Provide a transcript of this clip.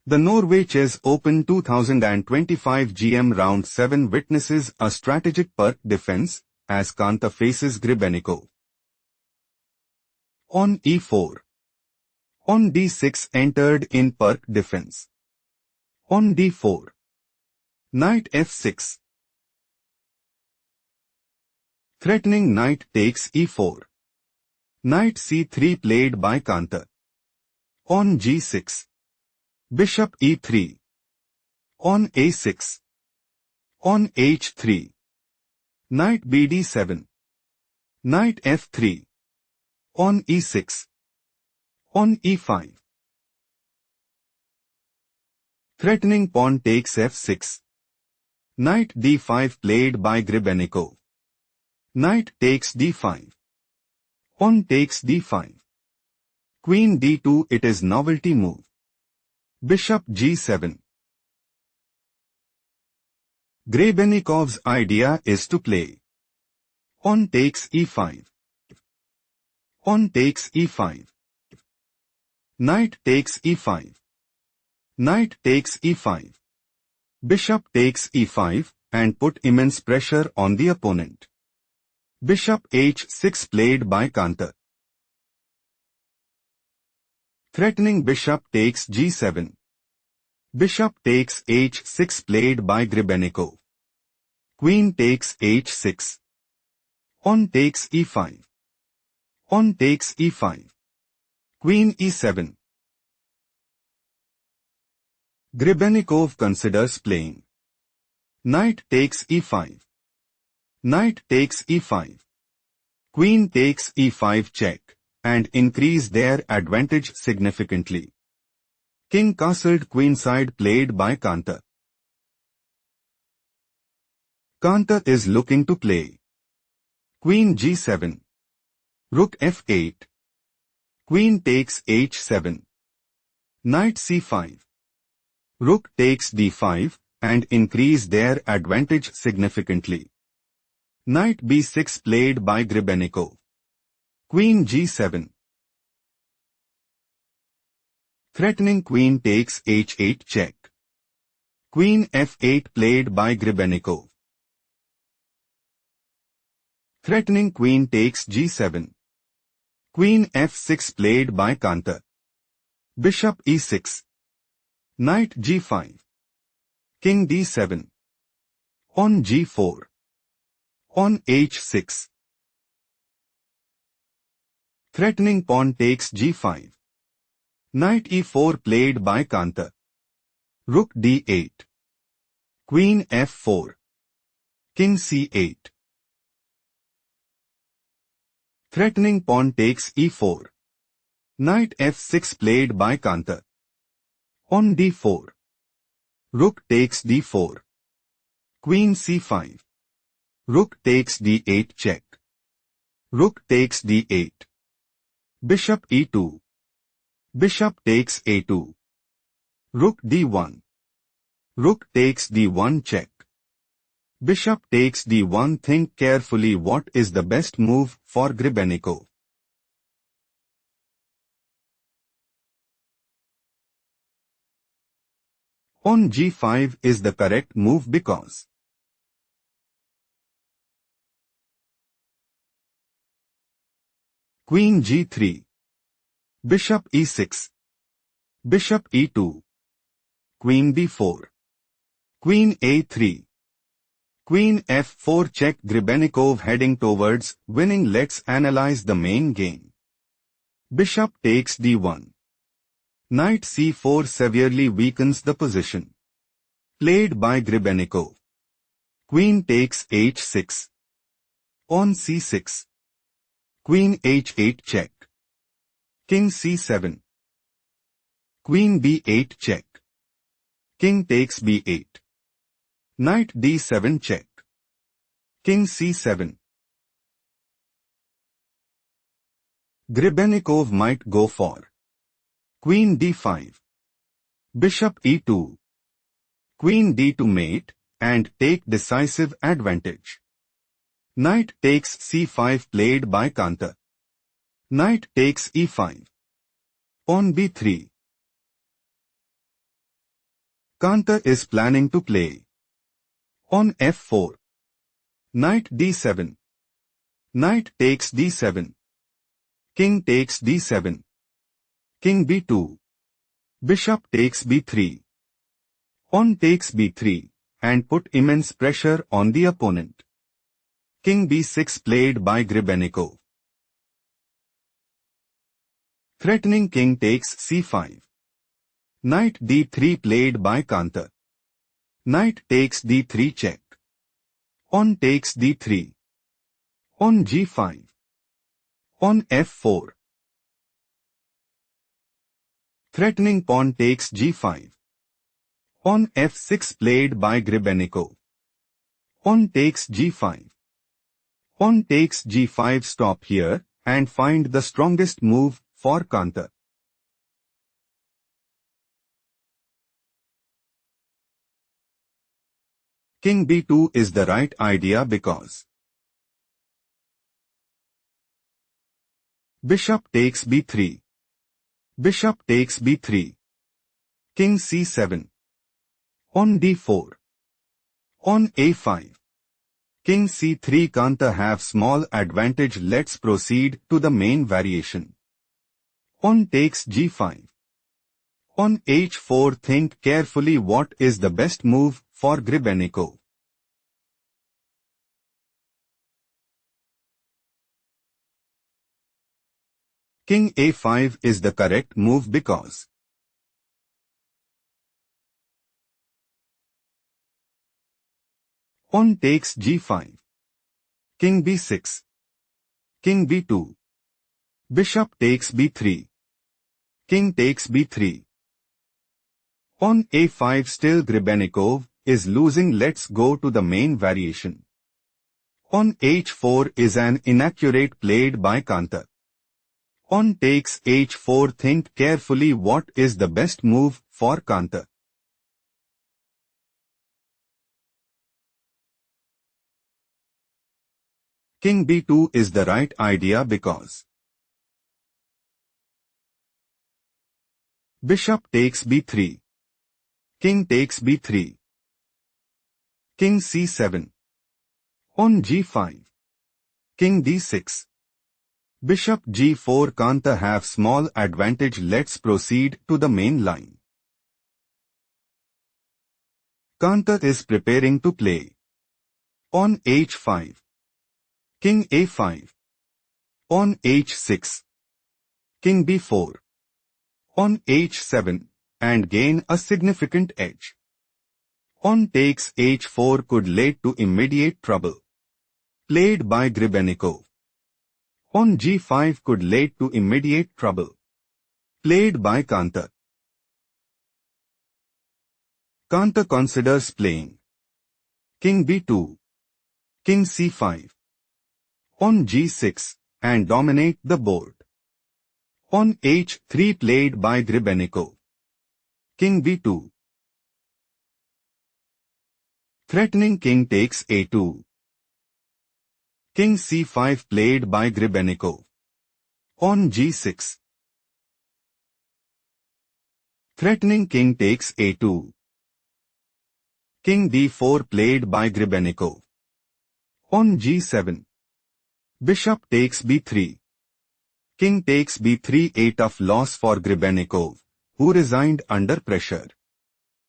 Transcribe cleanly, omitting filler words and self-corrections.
The Norway Chess Open 2025 GM Round 7 witnesses a strategic Perk defense as Kantor faces Grebennikov. On e4. On d6 entered in Perk defense. On d4. Knight f6. Threatening knight takes e4. Knight c3 played by Kantor. On g6. Bishop e3. On a6. On h3. Knight bd7. Knight f3. On e6. On e5. Threatening pawn takes f6. Knight d5 played by Grebennikov. Knight takes d5. Pawn takes d5. Queen d2. It is novelty move. Bishop g7. Grebennikov's idea is to play pawn takes e5. Pawn takes e5. Knight takes e5. Knight takes e5. Bishop takes e5 and put immense pressure on the opponent. Bishop h6 played by Kantor. Threatening bishop takes g7. Bishop takes h6 played by Grebennikov. Queen takes h6. Pawn takes e5. Pawn takes e5. Queen e7. Grebennikov considers playing. Knight takes e5. Knight takes e5. Queen takes e5 check and increase their advantage significantly. King castled queenside played by Kantor. Kantor is looking to play Queen g7. Rook f8. Queen takes h7. Knight c5. Rook takes d5 and increase their advantage significantly. Knight b6 played by Grebennikov. Queen g7. Threatening queen takes h8 check. Queen f8 played by Grebennikov. Threatening queen takes g7. Queen f6 played by Kantor. Bishop e6. Knight g5. King d7. On g4. On h6. Threatening pawn takes g5. Knight e4 played by Kantor. Rook d8. Queen f4. King c8. Threatening pawn takes e4. Knight f6 played by Kantor. On d4. Rook takes d4. Queen c5. Rook takes d8 check. Rook takes d8. Bishop e2. Bishop takes a2. Rook d1. Rook takes d1 check. Bishop takes d1. Think carefully what is the best move for Grebennikov. Pawn g5 is the correct move because Queen g3. Bishop e6. Bishop e2. Queen d4. Queen a3. Queen f4 check. Grebennikov heading towards winning. Let's analyze the main game. Bishop takes d1. Knight c4 severely weakens the position. Played by Grebennikov. Queen takes h6. Pawn c6. Queen h8 check. King c7. Queen b8 check. King takes b8. Knight d7 check. King c7. Grebennikov might go for Queen d5. Bishop e2. Queen d2 mate and take decisive advantage. Knight takes c5 played by Kantor. Knight takes e5. Pawn b3. Kantor is planning to play. On f4. Knight d7. Knight takes d7. King takes d7. King b2. Bishop takes b3. Pawn takes b3, and put immense pressure on the opponent. King b6 played by Grebennikov. Threatening king takes c5. Knight d3 played by Kantor. Knight takes d3 check. Pawn takes d3. On g5. On f4. Threatening pawn takes g5. Pawn f6 played by Grebennikov. Pawn takes g5. Pawn takes g5. Stop here and find the strongest move for Kantor. King b2 is the right idea because bishop takes b3. Bishop takes b3. King c7. On d4. On a5. King c3. Kantor have small advantage. Let's proceed to the main variation. Pawn takes g5. On h4. Think carefully what is the best move for Grebennikov. King a5 is the correct move because pawn takes g5. King b6. King b2. Bishop takes b3. King takes b3. On a5. Still Grebennikov is losing. Let's go to the main variation. On h4 is an inaccurate played by Kantor. Pawn takes h4. Think carefully what is the best move for Kantor. King b2 is the right idea because bishop takes b3. King takes b3. King c7. On g5. King d6. Bishop g4. Kantor have small advantage. Let's proceed to the main line. Kantor is preparing to play. On h5. King a5. On h6. King b4. On h7, and gain a significant edge. Pawn takes h4 could lead to immediate trouble. Played by Grebennikov. On g5 could lead to immediate trouble. Played by Kantor. Kantor considers playing King b2, King c5, on g6, and dominate the board. On h3 played by Grebennikov. King b2. Threatening king takes a2. King c5 played by Grebennikov. On g6. Threatening king takes a2. King d4 played by Grebennikov. On g7. Bishop takes b3. King takes b3. A tough loss for Grebennikov, who resigned under pressure.